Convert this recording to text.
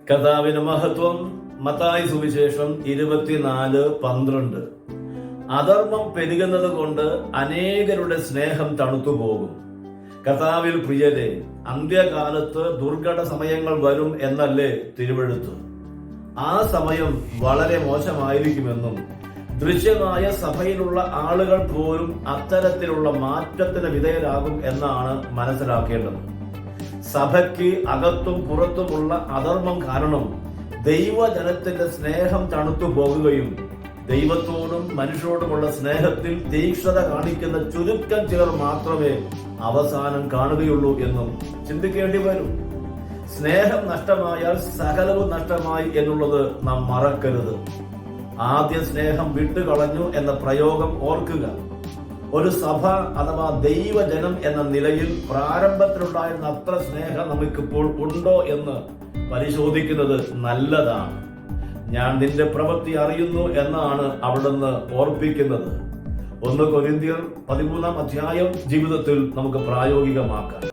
കർത്താവിന് മഹത്വം. മത്തായി സുവിശേഷം 24:12. അധർമ്മം പെരുകുന്നത് കൊണ്ട് അനേകരുടെ സ്നേഹം തണുത്തുപോകും. കർത്താവിൽ പ്രിയരെ, അന്ത്യകാലത്ത് ദുർഘട സമയങ്ങൾ വരും എന്നല്ലേ തിരുവെഴുത്ത്. ആ സമയം വളരെ മോശമായിരിക്കുമെന്നും ദൃശ്യമായ സഭയിലുള്ള ആളുകൾ പോലും അത്തരത്തിലുള്ള മാറ്റത്തിന് വിധേയരാകും എന്നാണ് മനസ്സിലാക്കേണ്ടത്. സഭയ്ക്ക് അകത്തും പുറത്തുമുള്ള അധർമ്മം കാരണം ദൈവജനത്തിന്റെ സ്നേഹം തണുത്തു പോകുകയും ദൈവത്തോടും മനുഷ്യരോടുമുള്ള സ്നേഹത്തിൽ തീക്ഷ്ണത കാണിക്കുന്ന ചുരുക്കം ചിലർ മാത്രമേ അവസാനം കാണുകയുള്ളൂ എന്നും ചിന്തിക്കേണ്ടി വരും. സ്നേഹം നഷ്ടമായാൽ സകലവും നഷ്ടമായി എന്നുള്ളത് നാം മറക്കരുത്. ആദ്യ സ്നേഹം വിട്ടുകളഞ്ഞു എന്ന പ്രയോഗം ഓർക്കുക. ഒരു സഭ അഥവാ ദൈവജനം എന്ന നിലയിൽ പ്രാരംഭത്തിലുണ്ടായിരുന്ന അത്ര സ്നേഹം നമുക്കിപ്പോൾ ഉണ്ടോ എന്ന് പരിശോധിക്കുന്നത് നല്ലതാണ്. ഞാൻ നിന്റെ പ്രവൃത്തി അറിയുന്നു എന്നാണ് അവിടുന്ന് ഓർപ്പിക്കുന്നത്. 1 കൊരിന്ത്യർ 13 ജീവിതത്തിൽ നമുക്ക് പ്രായോഗികമാക്കാം.